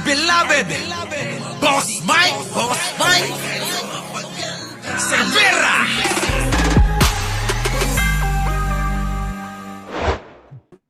beloved, Boss Mike Cervera.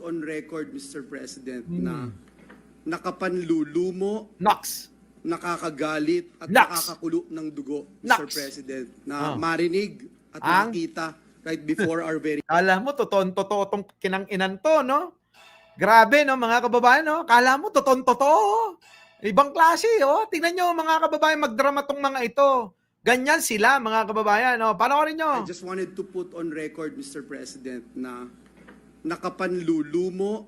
On record, Mr. President, na nakapanlulumo, Nox. nakakagalit at Nox. nakakakulo ng dugo, Nox. Mr. President, na Oh. marinig at Ang? makita right before our very Kala mo, totoo tong kinang-inan to, no? Grabe, no, mga kababayan, no? Kala mo, totoo. Ibang klase, oh. Tingnan nyo, mga kababayan, magdrama tong mga ito. Ganyan sila, mga kababayan, no? Panoorin nyo. I just wanted to put on record, Mr. President, na nakapanlulumo,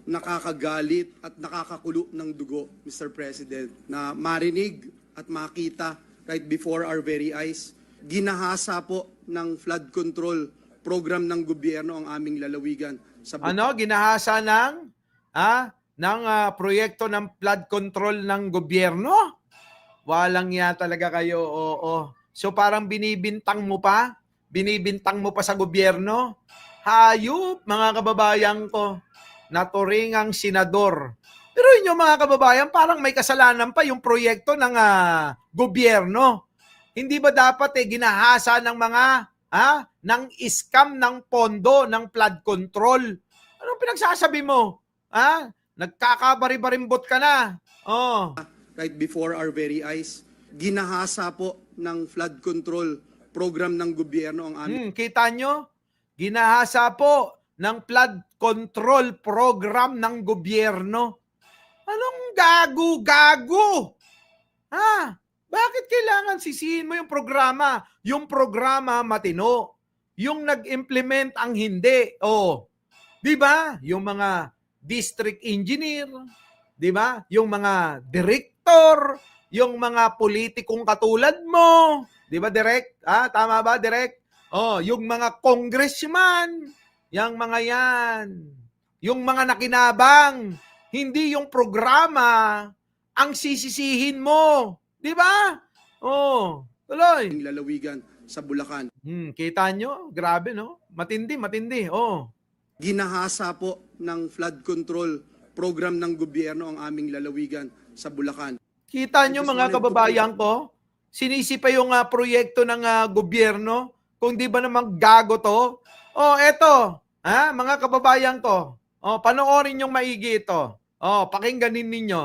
nakakagalit at nakakakulo ng dugo, Mr. President, na marinig at makita right before our very eyes. Ginahasa po ng flood control program ng gobyerno ang aming lalawigan sa Ano, ginahasa ng proyekto ng flood control ng gobyerno? Walang ya talaga kayo, oo. So parang binibintang mo pa sa gobyerno. Hayop, mga kababayan ko, naturingang senador. Pero inyo, mga kababayan, parang may kasalanan pa yung proyekto ng gobyerno. Hindi ba dapat ginahasa ng mga ng scam ng pondo ng flood control? Anong pinagsasabi mo? Nagkakabari-barimbot ka na. Oh. right before our very eyes. Ginahasa po ng flood control program ng gobyerno ang aming Kita nyo? Ginahasa po ng flood control program ng gobyerno. Anong gago? Bakit kailangan sisihin mo yung programa? Yung programa matino. Yung nag-implement ang hindi. Di ba? Yung mga district engineer, di ba? Yung mga director, yung mga politikong katulad mo, di ba, Direk? Tama ba, Direk? Yung mga congressman, yung mga yan, yung mga nakinabang, hindi yung programa ang sisisihin mo. Di ba? Tuloy. lalawigan sa Bulacan. Kita nyo? Grabe, no? Matindi. Ginahasa po ng flood control program ng gobyerno ang aming lalawigan sa Bulacan. Kita nyo, mga kababayan ko? Sinisi pa yung proyekto ng gobyerno. Kung di ba naman gago to? Eto. Mga kababayan ko. Panoorin yung maigi ito. Pakingganin ninyo.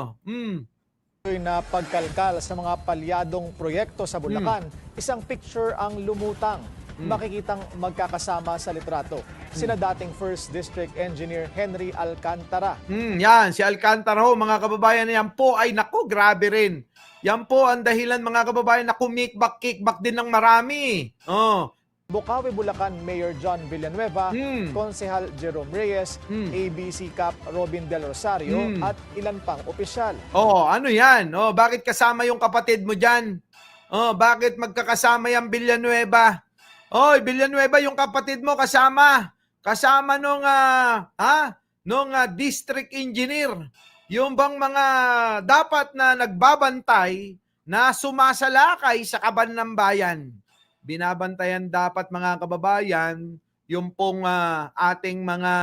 Na pagkalkal sa mga palyadong proyekto sa Bulacan, isang picture ang lumutang. Makikitang magkakasama sa litrato. Sina dating 1st District Engineer Henry Alcantara. Yan, si Alcantara ho, mga kababayan, yan po ay naku, grabe rin. Yan po ang dahilan, mga kababayan, na kickback din ng marami. Bukawi, Bulacan Mayor John Villanueva, Konsehal Jerome Reyes, ABC Cap Robin Del Rosario, at ilan pang opisyal. Ano yan? Bakit kasama yung kapatid mo dyan? Bakit magkakasama yung Villanueva? Villanueva, yung kapatid mo kasama. Kasama nung district engineer. Yung bang mga dapat na nagbabantay na sumasalakay sa kaban ng bayan. Binabantayan dapat, mga kababayan, yung pong ating mga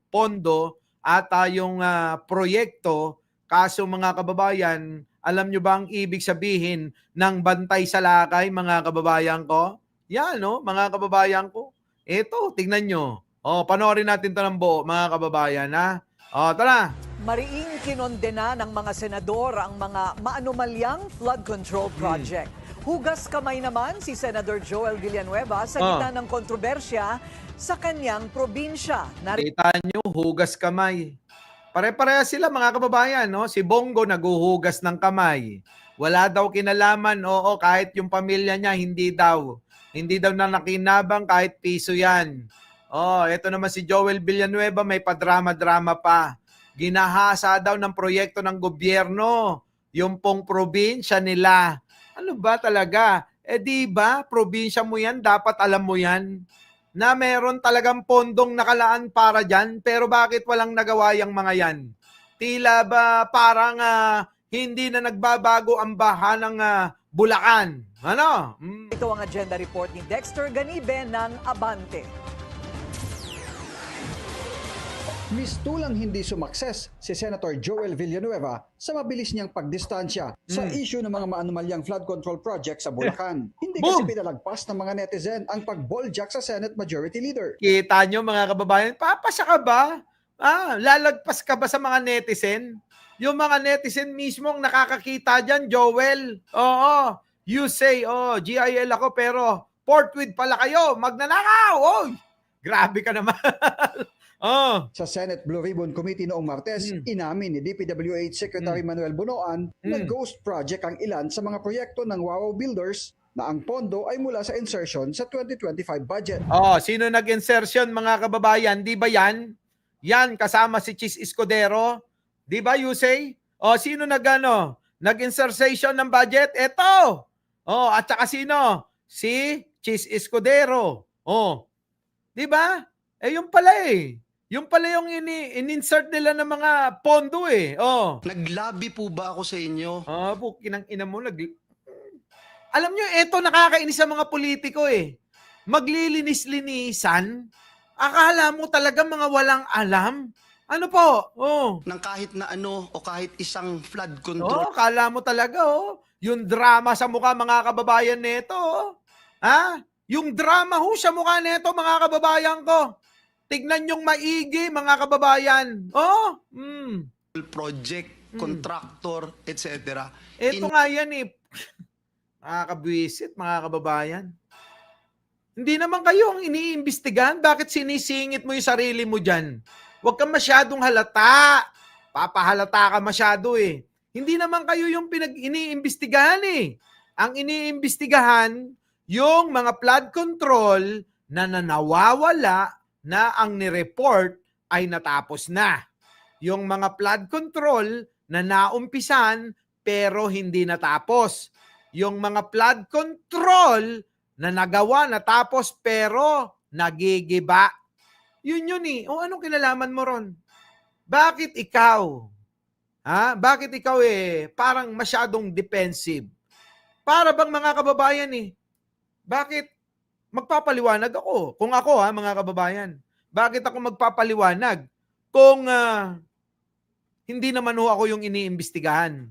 pondo at yung proyekto. Kaso, mga kababayan, alam nyo ba ang ibig sabihin ng bantay sa lakay, mga kababayan ko? Yan, mga kababayan ko. Ito, tingnan nyo. Panoorin natin ito ng buo, mga kababayan, tara. Mariing kinondena ng mga senador ang mga maanumalyang flood control project. Hugas kamay naman si Senator Joel Villanueva sa gitna ng kontrobersya sa kanyang probinsya. Kita nyo, hugas kamay. Pare-pareha sila, mga kababayan. Si Bongo naguhugas ng kamay. Wala daw kinalaman, kahit yung pamilya niya, hindi daw. Hindi daw na nakinabang kahit piso yan. Ito naman si Joel Villanueva, may padrama-drama pa. Ginahasa daw ng proyekto ng gobyerno yung pong probinsya nila. Ano ba talaga? Di ba, probinsya mo yan, dapat alam mo yan, na meron talagang pondong nakalaan para dyan, pero bakit walang nagawa yung mga yan? Tila ba parang hindi na nagbabago ang bahanang Bulacan? Ano? Ito ang agenda report ni Dexter Ganibe ng Abante. Mistulang hindi sumakses si Senator Joel Villanueva sa mabilis niyang pagdistansya sa issue ng mga maanumalyang flood control project sa Bulacan. Hindi kasi Boom! pinalagpas ng mga netizen ang pag-balljack sa Senate Majority Leader. Kita nyo mga kababayan, papasa ka ba? Lalagpas ka ba sa mga netizen? Yung mga netizen mismo ang nakakakita dyan, Joel. Oo, you say, GIL ako pero forthwith pala kayo, magnanakaw. Oy, grabe ka naman. Sa Senate Blue Ribbon Committee noong Martes, inamin ni DPWH Secretary Manuel Bunoan na ghost project ang ilan sa mga proyekto ng Wawaw Builders na ang pondo ay mula sa insertion sa 2025 budget. Sino nag-insertion mga kababayan? Di ba yan? Yan, kasama si Chis Escudero. Di ba, you say? Sino nag-insertion ng budget? Ito! At saka sino? Si Chis Escudero. Di ba? Yung pala eh. Yung pala yung in-insert nila ng mga pondo eh. Naglabi po ba ako sa inyo? Kinang ina mo. Alam nyo, eto nakakainis sa mga politiko eh. Maglilinis-linisan. Akala mo talaga mga walang alam. Ano po? Nang kahit na ano o kahit isang flood control. Akala mo talaga yung drama sa mukha mga kababayan nito. Yung drama sa mukha nito mga kababayan ko. Tignan yung maigi, mga kababayan. Project, contractor, etc. Ito nga yan eh. Nakakabwisit, mga kababayan. Hindi naman kayo ang iniimbestigahan. Bakit sinisingit mo yung sarili mo dyan? Huwag kang masyadong halata. Papahalata ka masyado eh. Hindi naman kayo yung iniimbestigahan eh. Ang iniimbestigahan, yung mga flood control na nawawala na ang nireport ay natapos na. Yung mga flood control na naumpisan pero hindi natapos. Yung mga flood control na nagawa, natapos pero nagigiba. Yun eh. Anong kinalaman mo ron? Bakit ikaw? Bakit ikaw parang masyadong defensive? Para bang mga kababayan bakit magpapaliwanag ako? Kung ako mga kababayan, bakit ako magpapaliwanag kung hindi naman ako yung iniimbestigahan?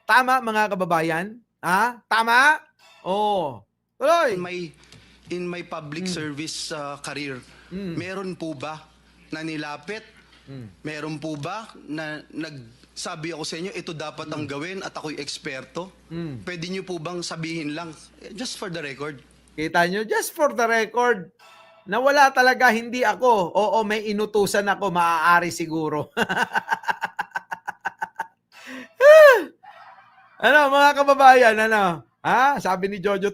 Tama mga kababayan? Tama? Tuloy. In my public service career, meron po ba na nilapit? Meron po ba na nagsabi ako sa inyo, ito dapat ang gawin at ako'y eksperto? Pwede nyo po bang sabihin lang, just for the record? Kita nyo, just for the record, na wala talaga, hindi ako. May inutusan ako, maaari siguro. Mga kababayan, sabi ni Jojo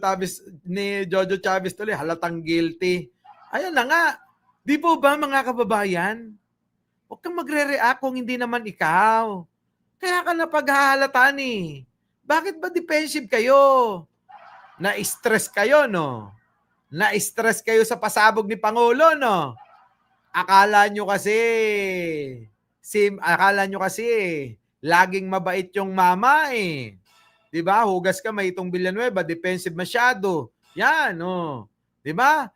Chavez tuloy, halatang guilty. Ayan na nga. Di po ba mga kababayan? Huwag kang magre-react kung hindi naman ikaw. Kaya ka na paghahalataan eh. Bakit ba defensive kayo? Na-stress kayo, no? Na-stress kayo sa pasabog ni Pangulo, no? Akala nyo kasi laging mabait yung mama eh. 'Di ba? Hugas ka may itong Villanueva, defensive masyado. Yan, 'Di ba?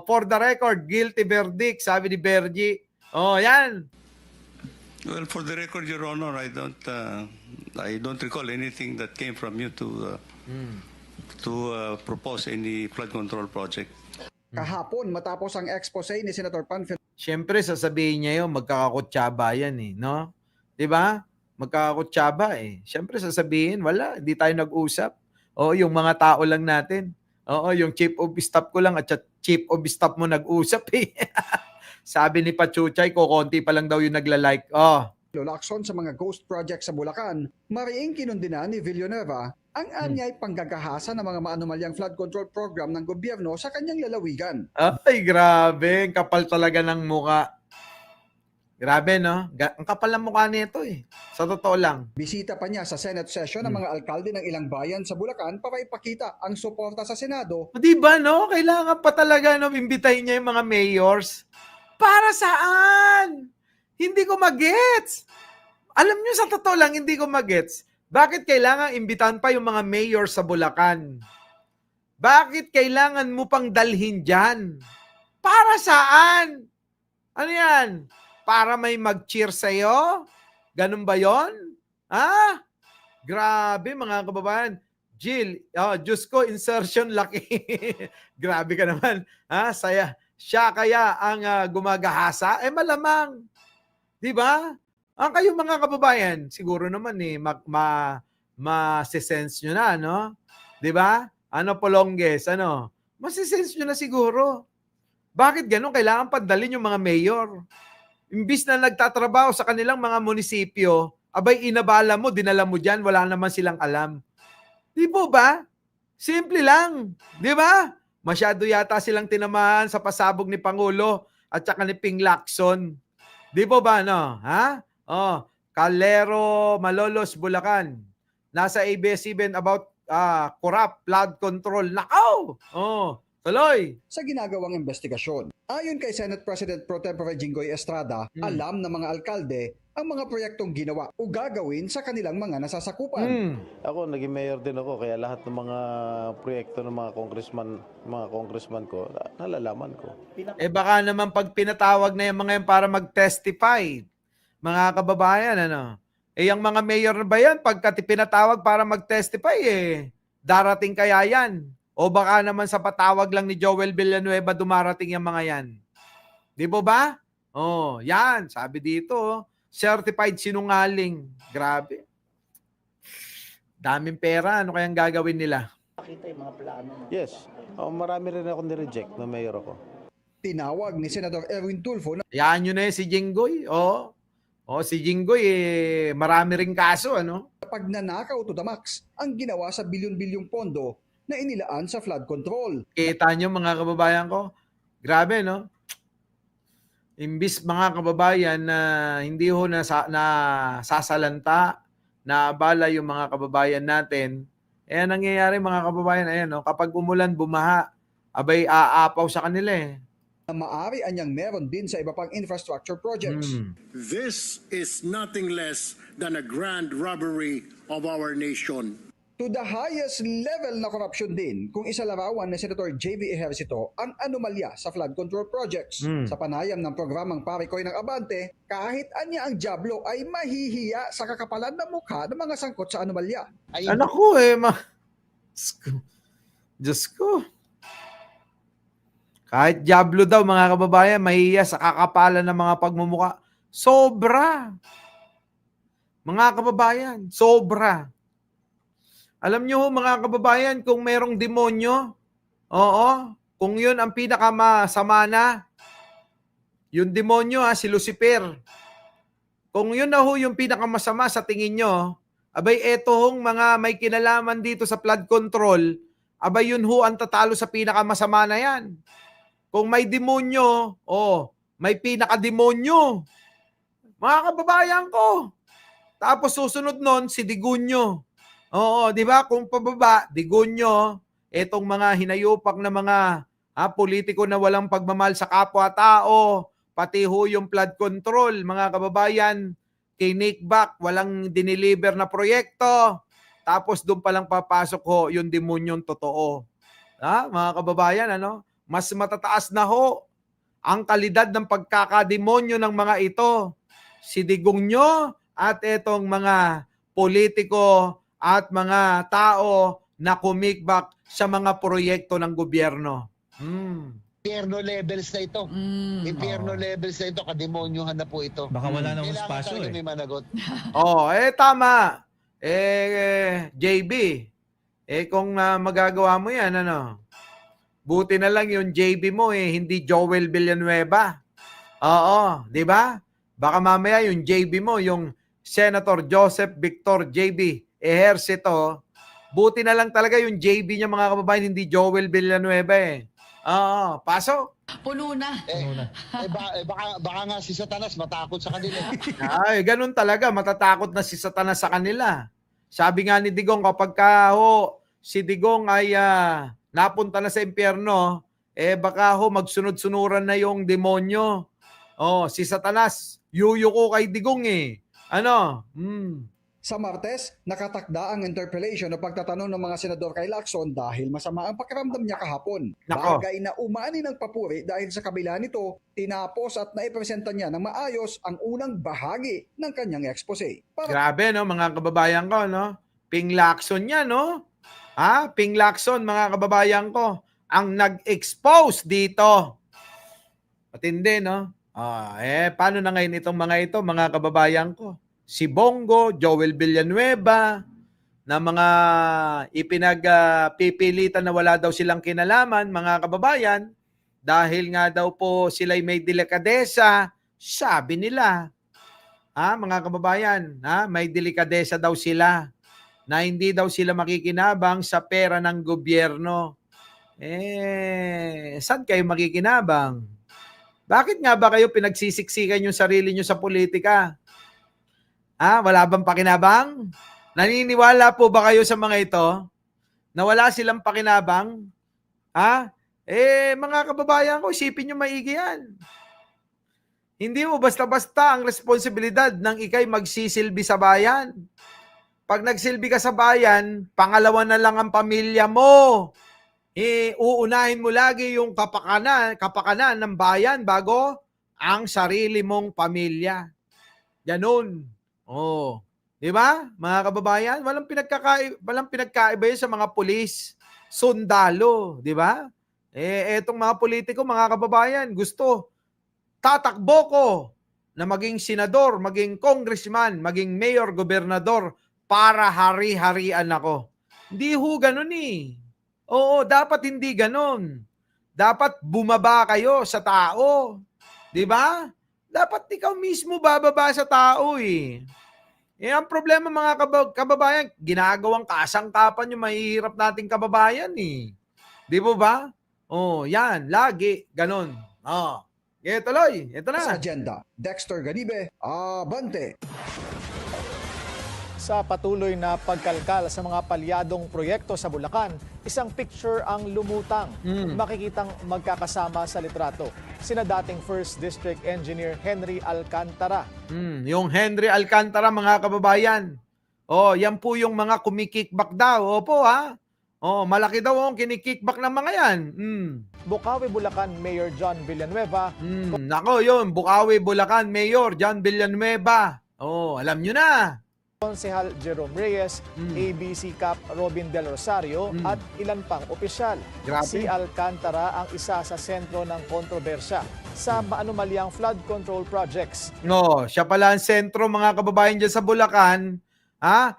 For the record, guilty verdict, sabi ni Bergie. Yan. Well, for the record, Your Honor, I don't recall anything that came from you to propose any flood control project. Kahapon, matapos ang expose ni Senator Panfil Siyempre, sasabihin niya yun, magkakakutsaba yan eh, no? 'Di ba? Magkakakutsaba eh. Siyempre, sasabihin, wala, hindi tayo nag-usap. Yung mga tao lang natin. Yung chief of staff ko lang at chief of staff mo nag-usap eh. Sabi ni Pachuchay, konti pa lang daw yung nagla-like. Lacson sa mga ghost project sa Bulacan, mariing kinundina ni Villanueva ang anyay panggagahasa ng mga maanumalyang flood control program ng gobyerno sa kanyang lalawigan. Ay, grabe. Ang kapal talaga ng muka. Grabe, no? Ang kapal ng mukha nito eh. Sa totoo lang. Bisita pa niya sa Senate session ng mga alkalde ng ilang bayan sa Bulacan para ipakita ang suporta sa Senado. Di ba, no? Kailangan pa talaga, no? Imbitahin niya yung mga mayors. Para saan? Hindi ko magets. Alam niyo, sa totoo lang, hindi ko magets. Bakit kailangan imbitahan pa yung mga mayor sa Bulacan? Bakit kailangan mo pang dalhin dyan? Para saan? Ano yan? para may mag-cheer sa'yo? Ganun ba yon? Ha? Grabe mga kababayan. Jill, Diyos ko, insertion laki. Grabe ka naman. Ha? Siya kaya ang gumagahasa? Malamang. Di ba? Ang kayo mga kababayan, siguro naman masisense nyo na, no? Di ba? Ano, Polonges, ano? Masisense nyo na siguro. Bakit ganun? Kailangan padalin yung mga mayor. Imbis na nagtatrabaho sa kanilang mga munisipyo, abay inabala mo, dinala mo dyan, wala naman silang alam. Di po ba? Simple lang. Di ba? Masyado yata silang tinamaan sa pasabog ni Pangulo at saka ni Ping Lacson. Di po ba, no? Ha? Calero, Malolos, Bulacan. Nasa ABS-CBN about corrupt flood control. Nakaw! Tuloy. Sa ginagawang investigasyon. Ayon kay Senate President Pro Tempore Jinggoy Estrada, alam ng mga alkalde ang mga proyektong ginawa o gagawin sa kanilang mga nasasakupan. Ako, naging mayor din ako, kaya lahat ng mga proyekto ng mga congressman ko, nalalaman ko. Baka naman pag pinatawag na yung mga yan para mag-testify, mga kababayan, ano? Yung mga mayor na ba yan, pagka pinatawag para mag-testify, darating kaya yan? O baka naman sa patawag lang ni Joel Villanueva dumarating yung mga yan? Di po ba? Yan. Sabi dito, certified sinungaling. Grabe. Daming pera. Ano kayang gagawin nila? Yes. Marami rin ako nireject na mayor ako. Tinawag ni Senator Erwin Tulfo na Yan yun si Jinggoy. Si Jinggoy, marami ring kaso, ano? pagnanakaw to the max ang ginawa sa bilyon-bilyong pondo na inilaan sa flood control. Kita nyo mga kababayan ko? Grabe, no? Imbis mga kababayan na hindi ho sasalanta, na abala yung mga kababayan natin, nangyayari mga kababayan, no? Kapag umulan, bumaha, abay aapaw sa kanila Na maari anyang meron din sa iba pang infrastructure projects. This is nothing less than a grand robbery of our nation. To the highest level na korupsyon din kung isalarawan ni Senator J.V. Ejercito ang anomalya sa flood control projects. Sa panayam ng programang Parikoy ng Abante, kahit anya ang Diablo ay mahihiya sa kakapalan ng mukha ng mga sangkot sa anomalya. Anak ko Diyos ko. Kahit Diablo daw mga kababayan, mahihiya sa kakapalan ng mga pagmumuka. Sobra. Mga kababayan, sobra. Alam nyo mga kababayan, kung merong demonyo, kung yun ang pinakamasama na, yung demonyo si Lucifer. Kung yun na yung pinakamasama sa tingin nyo, abay etong mga may kinalaman dito sa flood control, abay yun ang tatalo sa pinakamasama na yan. Kung may demonyo, may pinakademonyo. Mga kababayan ko. Tapos susunod nun, si Digunyo. Di ba? Kung pababa, Digunyo, etong mga hinayupak na mga politiko na walang pagmamahal sa kapwa-tao, pati yung flood control, mga kababayan, kinikback, walang diniliver na proyekto, tapos doon palang papasok yung demonyong totoo. Mga kababayan, mas matataas na ang kalidad ng pagkakademonyo ng mga ito. Si Digunyo at etong mga politiko at mga tao na kumikbak sa mga proyekto ng gobyerno. Impyerno levels na ito. Impyerno levels na ito. Kademonyohan na po ito. Baka wala nang espasyo Kailangan may managot. Tama. JB, kung magagawa mo yan, buti na lang yung JB mo, hindi Joel Villanueva. Di ba? Baka mamaya yung JB mo, yung Senator Joseph Victor JB Ejercito, buti na lang talaga yung JB niya mga kababayan, hindi Joel Villanueva pasok. Puno na. Baka nga si Satanas matakot sa kanila. Ay, ganun talaga, matatakot na si Satanas sa kanila. Sabi nga ni Digong, kapag si Digong ay napunta na sa impyerno, baka magsunod-sunuran na yung demonyo. Si Satanas, yuyuko kay Digong Sa Martes, nakatakda ang interpellation o pagtatanong ng mga senador kay Lacson dahil masama ang pakiramdam niya kahapon. Nako. Bagay na umani ng papuri dahil sa kabila nito, tinapos at naipresenta niya ng maayos ang unang bahagi ng kanyang expose. Grabe, no, mga kababayan ko, no? Ping Lacson yan, no? Ping Lacson, mga kababayan ko, ang nag-expose dito. Patindi, no? Paano na ngayon itong mga ito, mga kababayan ko? Si Bongo, Joel Villanueva, na mga ipinagpipilitan na wala daw silang kinalaman, mga kababayan, dahil nga daw po sila'y may delikadesa, sabi nila. Mga kababayan, may delikadesa daw sila, na hindi daw sila makikinabang sa pera ng gobyerno. Saan kayo makikinabang? Bakit nga ba kayo pinagsisiksikan yung sarili nyo sa politika? Wala bang pakinabang? Naniniwala po ba kayo sa mga ito na wala silang pakinabang? Mga kababayan ko, isipin nyo maigi yan. Hindi mo basta-basta ang responsibilidad ng ikay magsisilbi sa bayan. Pag nagsilbi ka sa bayan, pangalawa na lang ang pamilya mo. Uunahin mo lagi yung kapakanan ng bayan bago ang sarili mong pamilya. Ganun. Di ba? Mga kababayan, walang pinagkaiba yun sa mga pulis, sundalo, di ba? Etong mga politiko, mga kababayan, gusto tatakbo ko na maging senador, maging congressman, maging mayor, gobernador para hari-harian ako. Hindi ho ganun eh. Oo, dapat hindi ganun. Dapat bumaba kayo sa tao. Di ba? Dapat ikaw mismo bababa sa tao eh. Ang problema mga kababayan, ginagawang kasangkapan yung mahihirap nating kababayan eh. Di po ba? Yan, lagi, ganun. Tuloy, ito na. Sa agenda, Dexter Ganibe, Abante. Sa patuloy na pagkalkal sa mga palyadong proyekto sa Bulacan, isang picture ang lumutang. Makikitang magkakasama sa litrato. Sina dating 1st District Engineer Henry Alcantara. Yung Henry Alcantara, mga kababayan. Yan po yung mga kumikickback daw. Opo malaki daw ang kinikickback ng mga yan. Bukawi, Bulacan Mayor John Villanueva. Nako yun, Bukawi, Bulacan Mayor John Villanueva. Alam nyo na. Konsehal Jerome Reyes, ABC Cap Robin Del Rosario at ilan pang opisyal. Grabe. Si Alcantara ang isa sa sentro ng kontrobersya sa maanumalyang flood control projects. Siya pala ang sentro, mga kababayan dyan sa Bulacan.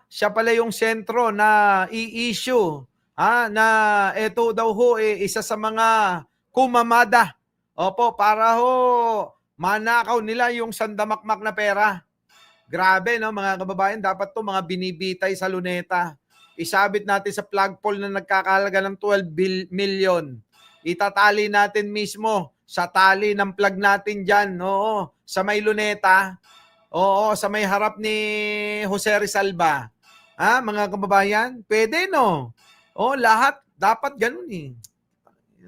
Siya pala yung sentro na i-issue na ito daw ho isa sa mga kumamada. Opo, para ho manakaw nila yung sandamakmak na pera. Grabe, no, mga kababayan, dapat to mga binibitay sa luneta. Isabit natin sa flagpole na nagkakahalaga ng 12 million. Itatali natin mismo sa tali ng plug natin dyan, sa may luneta, sa may harap ni Jose Rizalba. Mga kababayan, pwede, no? Lahat, dapat ganun eh.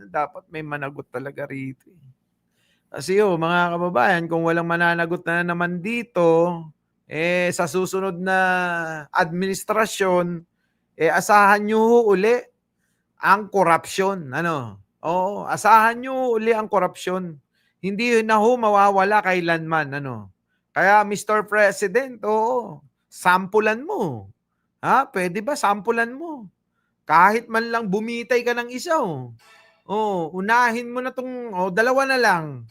Dapat may managot talaga rito. Kasi mga kababayan, kung walang mananagot na naman dito, sa susunod na administrasyon, asahan nyo uli ang korupsyon. Asahan nyo uli ang korupsyon. Hindi na ho mawawala kailanman. Kaya Mr. President, sampulan mo. Pwede ba sampulan mo? Kahit man lang bumitay ka ng isa. Unahin mo na tong dalawa na lang.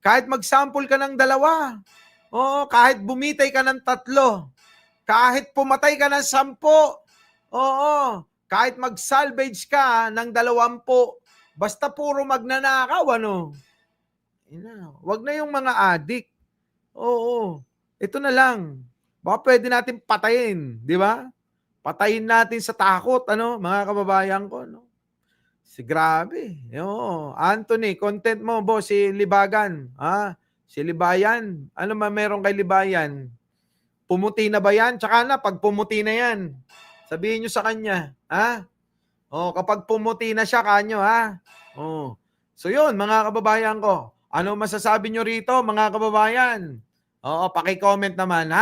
Kahit mag-sample ka ng dalawa. Kahit bumitay ka ng 3, kahit pumatay ka ng 10, kahit mag-salvage ka ng 20, basta puro magnanakaw, Wag na yung mga adik. Ito na lang. Baka pwede natin patayin, di ba? Patayin natin sa takot, mga kababayan ko, Si grabe. Anthony, content mo, boss, si Libagan, Si Libayan, ano meron kay Libayan? Pumuti na ba yan? Tsaka na, pag pumuti na yan, sabihin nyo sa kanya, kapag pumuti na siya, kanyo, So yun, mga kababayan ko, ano masasabi nyo rito, mga kababayan? Paki-comment naman,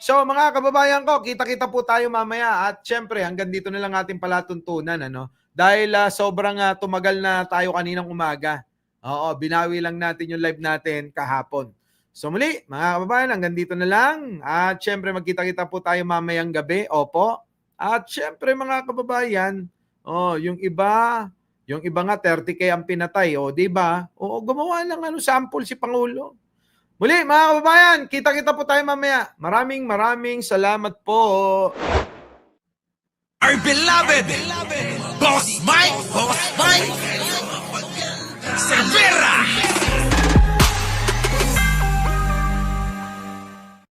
So mga kababayan ko, kita-kita po tayo mamaya at syempre hanggang dito na lang ating palatuntunan ano. Dahil sobrang tumagal na tayo kaninang umaga. Oo, binawi lang natin yung live natin kahapon. So muli, mga kababayan, hanggang dito na lang. At syempre magkita-kita po tayo mamayang gabi. Opo. At syempre mga kababayan, yung iba nga 30K ang pinatay, di ba? Oo, gumawa ng sample si Pangulo. Muli, mga kababayan, kita-kita po tayo mamaya. Maraming salamat po. Our beloved Boss Mike.